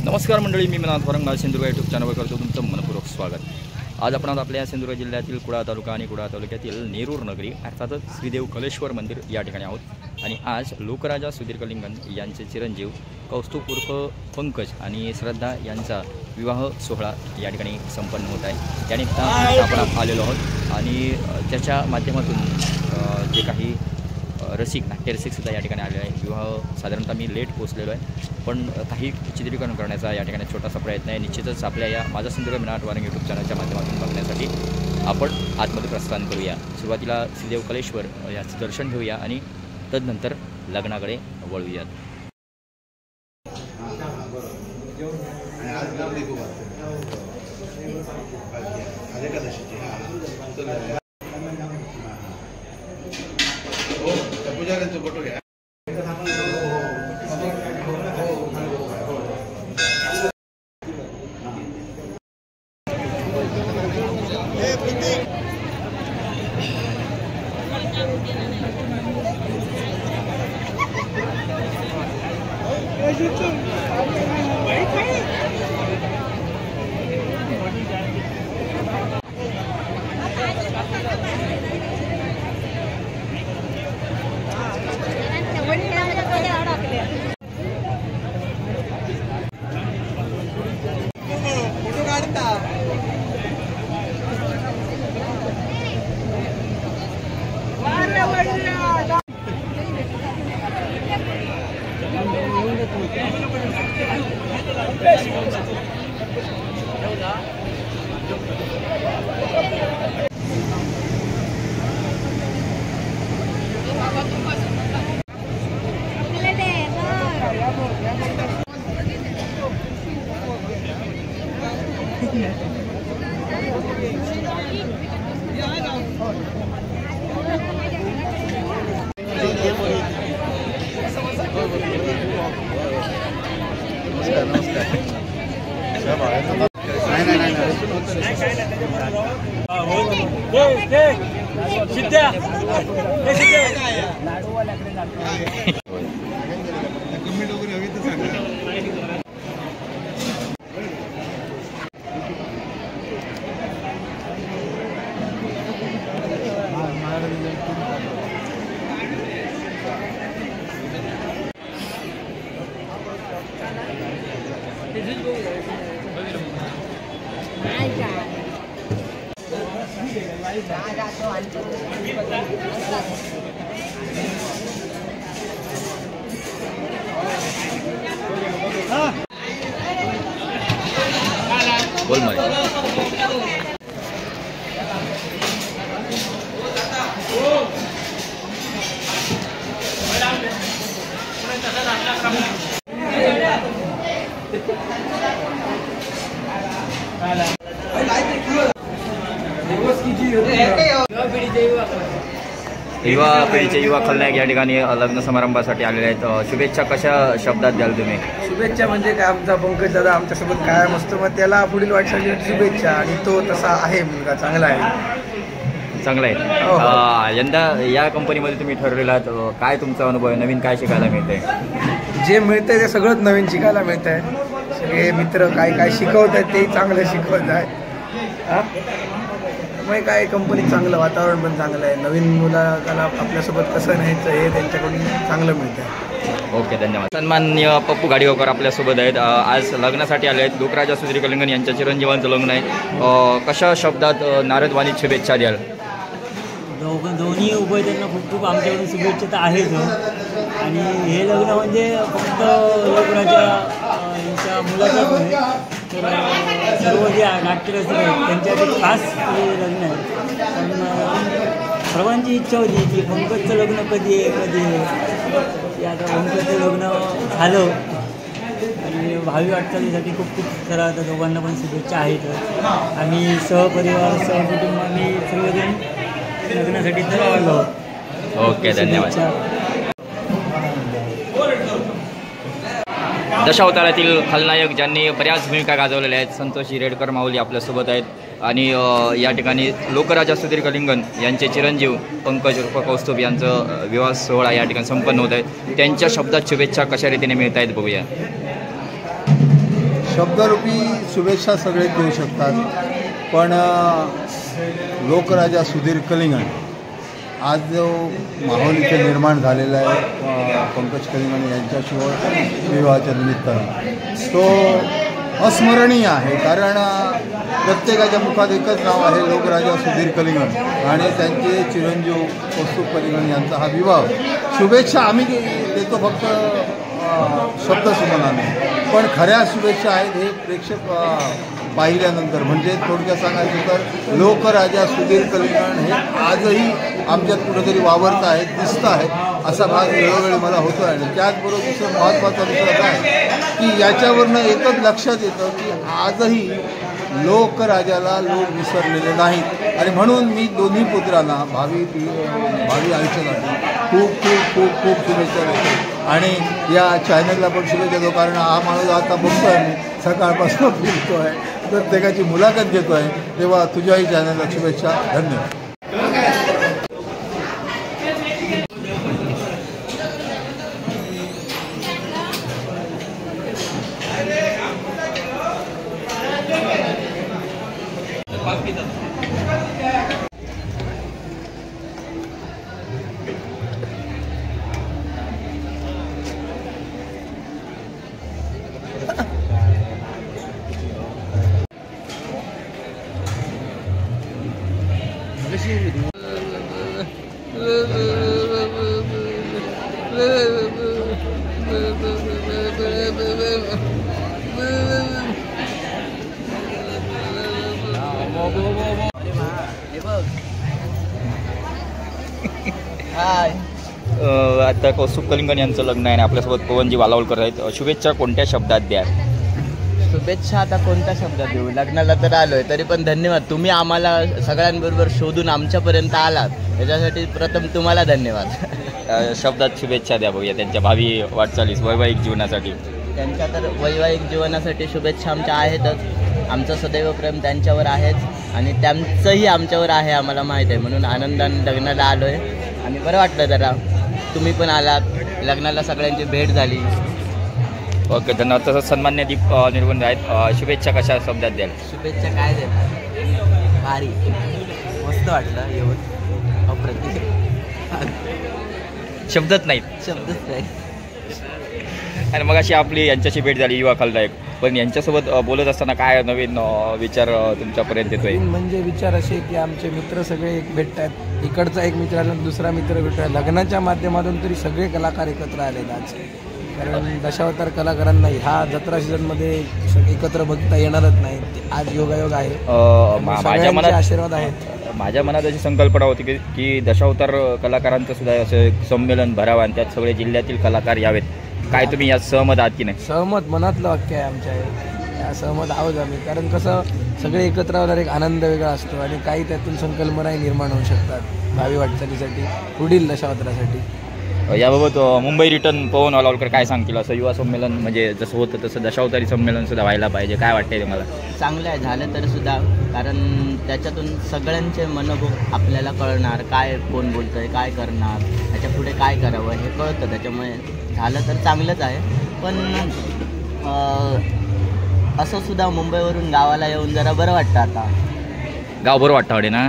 नमस्कार मंडळी, मी मनात औरंगाबाद सिंधुदुर्ग यूट्यूब चॅनलवर करतो तुमचं मनपूर्वक स्वागत। आज आपण आपल्या सिंधुदुर्ग जिल्ह्यातील कुडाळ तालुका आणि कुडाळ तालुक्यातील नेरूर नगरी अर्थातच श्रीदेव कलेश्वर मंदिर या ठिकाणी आहोत। आणि आज लोकराजा सुधीर कलिंगन यांचे चिरंजीव कौस्तुभ उर्फ पंकज आणि श्रद्धा यांचा विवाह सोहळा या ठिकाणी संपन्न होत आहे। त्यानिमित्तानं आपण आलेलो आहोत आणि त्याच्या माध्यमातून जे काही रसिक नाट्यरसिकसुद्धा या ठिकाणी आले आहे। विवाह साधारणतः मी लेट पोचलेलो आहे, पण काही चित्रीकरण करण्याचा या ठिकाणी छोटासा प्रयत्न आहे। निश्चितच आपल्या या माझा सिंधुदुर्ग मराठी वारंग यूट्यूब चॅनलच्या माध्यमातून बघण्यासाठी आपण आतमध्ये प्रस्थान करूया। सुरुवातीला श्रीदेव कलेश्वर याचं दर्शन घेऊया आणि तदनंतर लग्नाकडे वळूयात। फोटो घ्या। बोल मरे युवा पिढीचे युवा खलनायक या ठिकाणी लग्न समारंभासाठी आलेले आहेत। शुभेच्छा कशा शब्दात द्याल तुम्ही? शुभेच्छा म्हणजे काय, आमचा पंकज दादा आमच्यासोबत कायम असतो, मग त्याला पुढील वाटचालीसाठी शुभेच्छा। आणि तो तसा आहे, मुलगा चांगला आहे, चांगला आहे। यंदा या कंपनीमध्ये तुम्ही ठरवलेला आहात, काय तुमचा अनुभव आहे? नवीन काय शिकायला मिळतंय? जे मिळतंय ते सगळंच नवीन शिकायला मिळत आहे। सगळे मित्र काय काय शिकवत आहेत ते चांगलं शिकवत आहे। त्यामुळे काय कंपनीत चांगलं वातावरण पण चांगलं आहे। नवीन मुलाला आपल्यासोबत कसं न्यायचं हे त्यांच्याकडून चांगलं मिळतं आहे। ओके, धन्यवाद। सन्माननीय पप्पू गाडीवकर आपल्यासोबत आहेत, आज लग्नासाठी आले आहेत। लोकराजा सुधीर कलिंगन यांच्या चिरंजीवांचं लग्न आहे, कशा शब्दात नारदवाणीत शुभेच्छा द्याल? दोन्ही उभयतांना खूप खूप आमच्याकडून शुभेच्छा तर आहेच। आणि हे लग्न म्हणजे फक्त लोकराजा यांच्या मुलाचंच नाही, तर सर्व जे नाट्यरसिक आहेत त्यांच्यासाठी खास हे लग्न आहे। पण सर्वांची इच्छा होती की पंकजचं लग्न कधी आहे। आता पंकजचं लग्न झालं आणि भावी वाटचालीसाठी खूप खूप सारा आता दोघांना पण शुभेच्छा आहेत। आम्ही सहपरिवार सहकुटुंब आम्ही सर्वजण लग्नासाठी तर आलो। ओके, धन्यवाद। दशावतारातील खलनायक ज्यांनी बऱ्याच भूमिका गाजवलेल्या आहेत, संतोषी रेडकर माऊली आपल्यासोबत आहेत। आणि या ठिकाणी लोकराजा सुधीर कलिंगन यांचे चिरंजीव पंकज उर्फ कौस्तुभ यांचं विवाह सोहळा या ठिकाणी संपन्न होत आहे। त्यांच्या शब्दात शुभेच्छा कशा रीतीने मिळत आहेत बघूया। शब्दरूपी शुभेच्छा सगळे देऊ शकतात, पण लोकराजा सुधीर कलिंगण आज जो माहोल इथे निर्माण झालेला आहे पंकज कलिंगण यांच्याशिवाय विवाहाच्या निमित्तानं, तो अस्मरणीय आहे. कारण प्रत्येकाच्या मुखात एकच नाव आहे, लोकराजा सुधीर कलिंगण, आणि त्यांचे चिरंजीव कौस्तुभ कलिंगण यांचा हा विवाह. शुभेच्छा आम्ही देतो फक्त शब्दसुमनाने, पण खऱ्या शुभेच्छा आहेत हे प्रेक्षक पाहिल्यानंतर. म्हणजे थोडक्यात सांगायचं तर लोकराजा सुधीर कलिंगण हे आजही आमच्यात कुठेतरी वावरत आहेत, दिसत आहेत असा भाग वेळोवेळी मला होतो आहे. आणि त्याचबरोबर दुसरं महत्त्वाचा विषय असा आहे की याच्यावरनं एकच लक्षात येतं की आजही लोकराजाला लोक विसरलेले नाहीत. आणि म्हणून मी दोन्ही पुत्रांना भावी आयुष्यासाठी खूप खूप खूप खूप शुभेच्छा देतो. आणि या चॅनलला पण शुभेच्छा देतो, कारण हा माणूस आता बघतो आहे, मी सकाळपासून फिरतो आहे, प्रत्येकाची मुलाखत घेतो आहे, तेव्हा तुझ्याही चॅनलला शुभेच्छा. धन्यवाद. आता कौस्तुभ कलिंगण यांचं लग्न आहे आणि आपल्यासोबत पवनजी वालावलकर आहेत. शुभेच्छा कोणत्या शब्दात द्या? शुभेच्छा आता कोणत्या शब्दात देऊ? लग्नाला तर आलोय, तरी पण धन्यवाद. तुम्ही आम्हाला सगळ्यांबरोबर शोधून आमच्यापर्यंत आलात, त्याच्यासाठी प्रथम तुम्हाला धन्यवाद. शब्दात शुभेच्छा द्या बघूया त्यांच्या भावी वाटचालीस वैवाहिक जीवनासाठी. त्यांच्या तर वैवाहिक जीवनासाठी शुभेच्छा आमच्या आहेतच. आमचं सदैव प्रेम त्यांच्यावर आहेच आणि त्यांचंही आमच्यावर आहे, आम्हाला माहीत आहे. म्हणून आनंदाने लग्नाला आलो आहे आणि बरं वाटलं जरा. तुम्ही पण आलात, लग्नाला सगळ्यांची भेट झाली. ओके, धन्यवाद. तसंच सन्मान्य दीप निर्बंध आहेत, शुभेच्छा कशा शब्दात द्याल? शुभेच्छा काय देतात? भारी, मस्त वाटलं येऊन, अप्रतिम. शब्दच नाहीत, शब्दच नाही. आणि मग अशी आपली यांच्याशी भेट झाली युवा खलनायक, पण यांच्यासोबत बोलत असताना काय नवीन विचार तुमच्यापर्यंत येतोय? म्हणजे विचार असे की आमचे मित्र सगळे एक भेटत आहेत, इकडचा एक मित्र आला, दुसरा मित्र भेटतो आहे. लग्नाच्या माध्यमातून तरी सगळे कलाकार एकत्र आलेले आज, कारण दशावतार कलाकारांना ह्या जत्रा सीझनमध्ये एकत्र बघता येणारच नाही. आज योगायोग आहे, माझ्या मनात आशीर्वाद आहेत. माझ्या मनात अशी संकल्पना होती की दशावतार कलाकारांचं सुद्धा असं एक संमेलन भरावं आणि त्यात सगळे जिल्ह्यातील कलाकार यावेत. काय तुम्ही यात सहमत आहात की नाही? सहमत, मनातलं वाक्य आहे आमच्या, सहमत आहोत आम्ही. कारण कसं सगळे एकत्र आल्यावर एक आनंद वेगळा असतो आणि काही त्यातून संकल्पनाही निर्माण होऊ शकतात भावी वाटचालीसाठी, पुढील दशावतारासाठी. याबाबत मुंबई रिटर्न पवन वालावलकर काय सांगतील? असं युवा संमेलन म्हणजे जसं होतं तसं दशावतारी संमेलन सुद्धा व्हायला पाहिजे, काय वाटतंय तुम्हाला? चांगलं आहे, झालं तर सुद्धा, कारण त्याच्यातून सगळ्यांचे मनोभाव आपल्याला कळणार, काय कोण बोलतंय, काय करणार, त्याच्या पुढे काय करावं हे कळतं. त्याच्यामुळे झालं तर चांगलंच आहे. पण असं सुद्धा मुंबईवरून गावाला येऊन जरा बरं वाटतं. आता गाव बरं वाटतं हडे ना,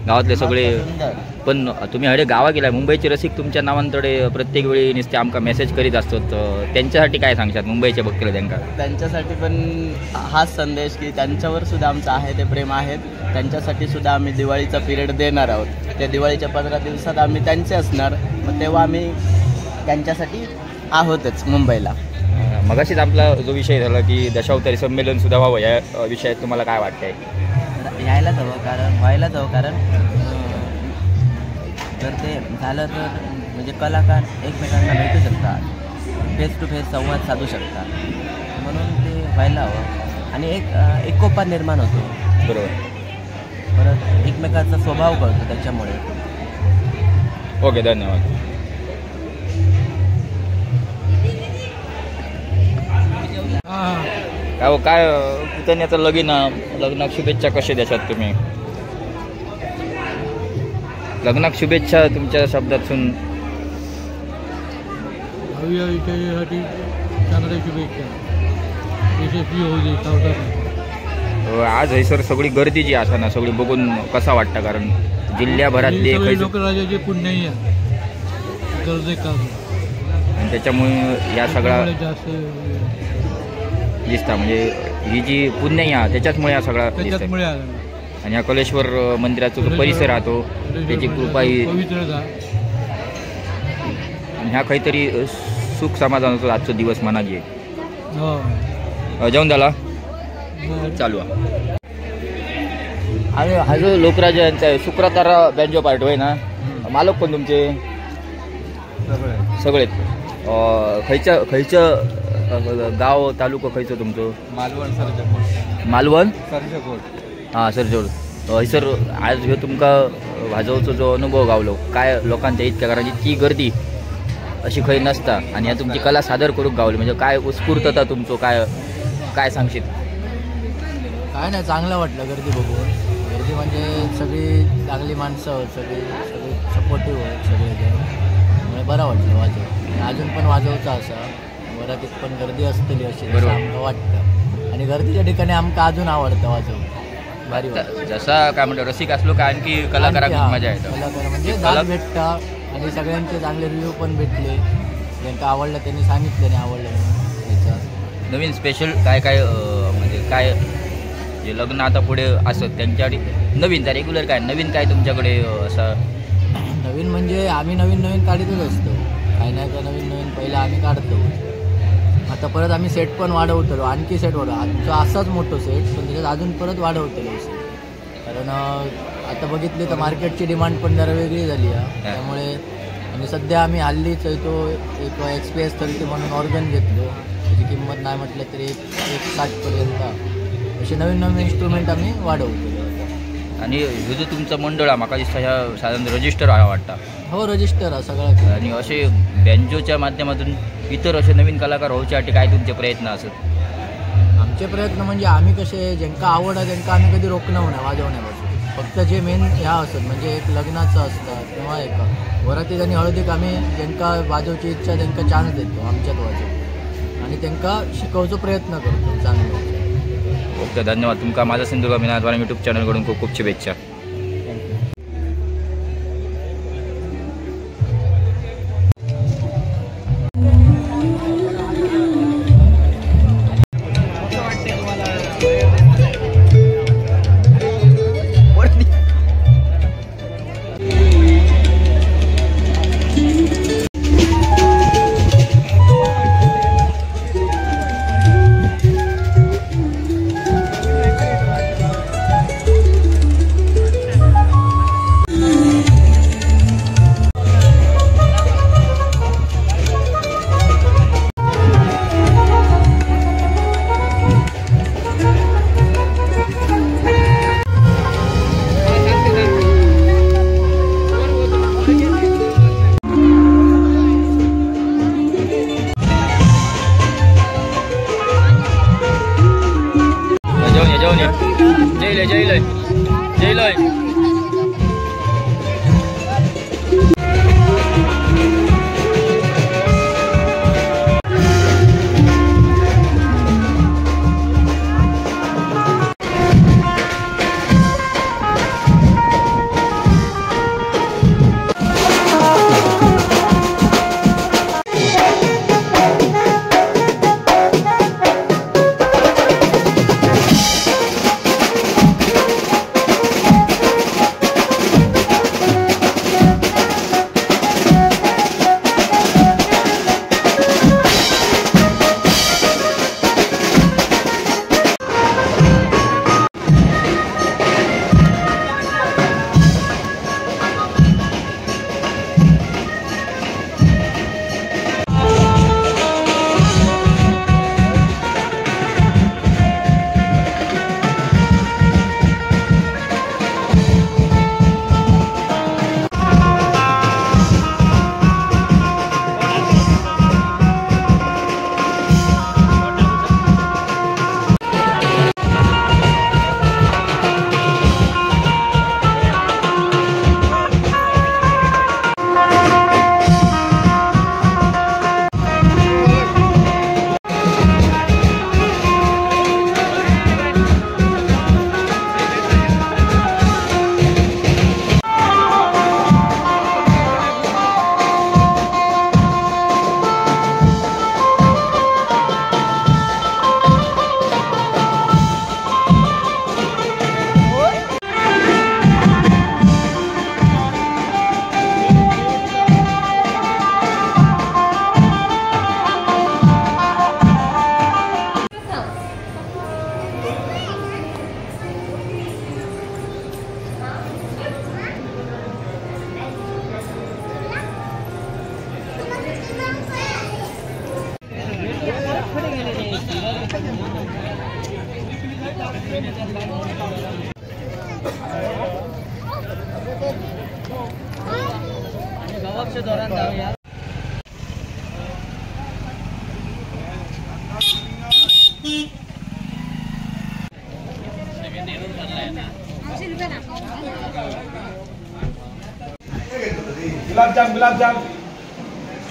गावातले सगळे. सुंदर. पण तुम्ही हडे गावा गेलाय, मुंबईचे रसिक तुमच्या नावांकडे प्रत्येक वेळी नुसते आमका मेसेज करीत असतात, त्यांच्यासाठी काय सांगतात मुंबईचे बघतील त्यांना? त्यांच्यासाठी पण हाच संदेश की त्यांच्यावर सुद्धा आमचं आहे ते प्रेम आहेत. त्यांच्यासाठी सुद्धा आम्ही दिवाळीचा पिरियड देणार आहोत. त्या दिवाळीच्या 15 दिवसात आम्ही त्यांचे असणार, मग तेव्हा आम्ही त्यांच्यासाठी आहोतच मुंबईला. मगाशीच आपला जो विषय झाला की दशावतारी संमेलन सुद्धा व्हावं, या विषयात तुम्हाला काय वाटतंय? यायलाच हवं, कारण व्हायलाच हवं. कारण जर ते झालं तर म्हणजे कलाकार एकमेकांना भेटू शकतात, फेस टू फेस संवाद साधू शकतात. म्हणून ते व्हायला हवं आणि एक एकोपा निर्माण होतो. बरोबर. परत एकमेकांचा स्वभाव कळतो त्याच्यामुळे. ओके, धन्यवाद. काय पुतण्याचं लग्नात शुभेच्छा कशा द्याच्यात तुम्ही? लग्नात शुभेच्छा तुमच्या शब्दातून. भावी आयुष्यासाठी चांगल्या शुभेच्छा. यशस्वी होऊ दे सावकार. आज हैसर सगळी गर्दी जी असा ना सगळी बघून कसा वाटतं कारण जिल्ह्याभरातले लोकराजाचे पुण्य आहे गर्दी आणि त्याच्यामुळे या सगळा जास्त दिसता म्हणजे ही जी पुण्य या त्याच्याचमुळे हा सगळा दिसतंय. त्याच्यामुळे आणि हा कलेश्वर मंदिराचा जो परिसर राहतो त्याची कृपा ही पवित्रता आणि ह्या काहीतरी सुख समाधानाचा आजचा दिवस म्हणा घे. हो. जेवण झाला चालू आहे. आणि हा जो लोकराजा यांचा आहे शुक्रतारा बँजो पार्ट होय ना मालक पण तुमचे सगळेच खयचं गाव तालुका खयचं तुमचं मालवण सरजकोट. मालवण सरजकोट. हां सर सर आज ह्यो तुमका वाजवचो जो अनुभव गावलो काय लोकांच्या इतक्या कारण इतकी गर्दी अशी खंय नसता आणि ह्या तुमची कला सादर करूक गावली म्हणजे काय उत्स्फूर्तता तुमचं काय काय सांगशील. काय नाही चांगलं वाटलं गर्दी बघून. गर्दी म्हणजे सगळी चांगली माणसं सगळी सगळी सपोर्टिव्ह आहेत सगळे त्यामुळे बरं वाटलं वाजव. अजून पण वाजवचा असा वरातीत पण गर्दी असतली अशी बरोबर. आमचं वाटतं आणि गर्दीच्या ठिकाणी आमका अजून आवडतं वाजव भारी वाटतं. जसा काय म्हणतो रसिक असलो का आणखी कलाकारांची हा, मजा येतं. कलाकार म्हणजे कला- दाद भेटता आणि सगळ्यांचे चांगले रिव्ह्यू पण भेटले. ज्यांना आवडलं त्यांनी सांगितलं नाही आवडलं म्हणून याचा. नवीन स्पेशल काय काय म्हणजे काय जे लग्न आता पुढे असत त्यांच्यासाठी नवीन त्या रेग्युलर काय नवीन काय तुमच्याकडे असं नवीन म्हणजे आम्ही नवीन नवीन काढतच असतो. काही नाही का नवीन नवीन पहिलं आम्ही काढतो. आता परत आम्ही सेट पण वाढवतो. आणखी सेट वाढव आमचा असाच मोठं सेट पण त्याच्यात अजून परत वाढवतो कारण आता बघितले तर मार्केटची डिमांड पण जरा वेगळी झाली आहे. त्यामुळे आणि सध्या आम्ही हल्लीच तो एक XPS 30 म्हणून ऑर्गन घेतलो. त्याची किंमत नाही म्हटलं तरी 1,60,000 असे नवीन नवीन इन्स्ट्रुमेंट आम्ही वाढवतो. आणि हे जो तुमचं मंडळ आहे माका दिसता ह्या साधारण रजिस्टर आहे वाटतं. हो रजिस्टर आहे सगळं. आणि असे बँजोच्या माध्यमातून इतर असे नवीन कलाकार व्हायच्यासाठी काय तुमचे प्रयत्न असत. आमचे प्रयत्न म्हणजे आम्ही कसे ज्यांका आवड आहे त्यांना आम्ही कधी रोखणं नाही वाजवण्यापासून. फक्त जे मेन ह्या असत म्हणजे एक लग्नाचं असतं किंवा एक वरातीत आणि हळदीक आम्ही ज्यांका वाजवची इच्छा त्यांना चान्स देतो आमच्यात वाजव आणि त्यांना शिकवचा प्रयत्न करतो चांगलं. ओके धन्यवाद तुमका माझा सिंधुदुर्ग मिनाद्वारा यूट्यूब चॅनलकडून खूप खूप शुभेच्छा. जय लय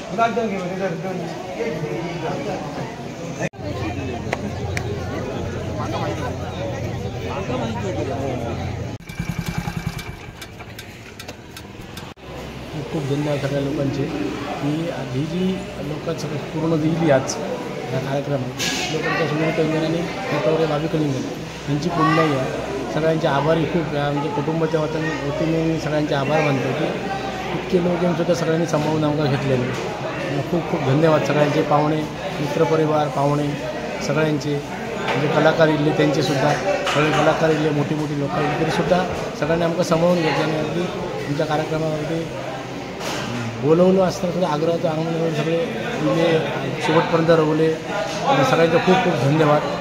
गुलाबजाम घेऊन खूप धन्यवाद सगळ्या लोकांचे की ही जी लोकांचं पूर्ण दिली आज या कार्यक्रमात लोकांच्या सुविधांनी नेतावरे भावी कलिंगण यांची पुण्याई आहे. सगळ्यांचे आभारी खूप म्हणजे कुटुंबाच्या वतीने मी सगळ्यांचे आभार मानतो की इतके लोक येऊनसुद्धा सगळ्यांनी सांभाळून आमका घेतलेले. खूप खूप धन्यवाद सगळ्यांचे. पाहुणे मित्रपरिवार पाहुणे सगळ्यांचे म्हणजे कलाकार इल्ले त्यांचेसुद्धा सगळे कलाकार इल्ले मोठी मोठी लोक इले तरीसुद्धा सगळ्यांनी आमका सांभाळून घेतल्याने अगदी तुमच्या कार्यक्रमामध्ये बोलवलं असताना सुद्धा आग्रहाचं आनंद सगळे इले शेवटपर्यंत रवले. सगळ्यांचे खूप खूप धन्यवाद.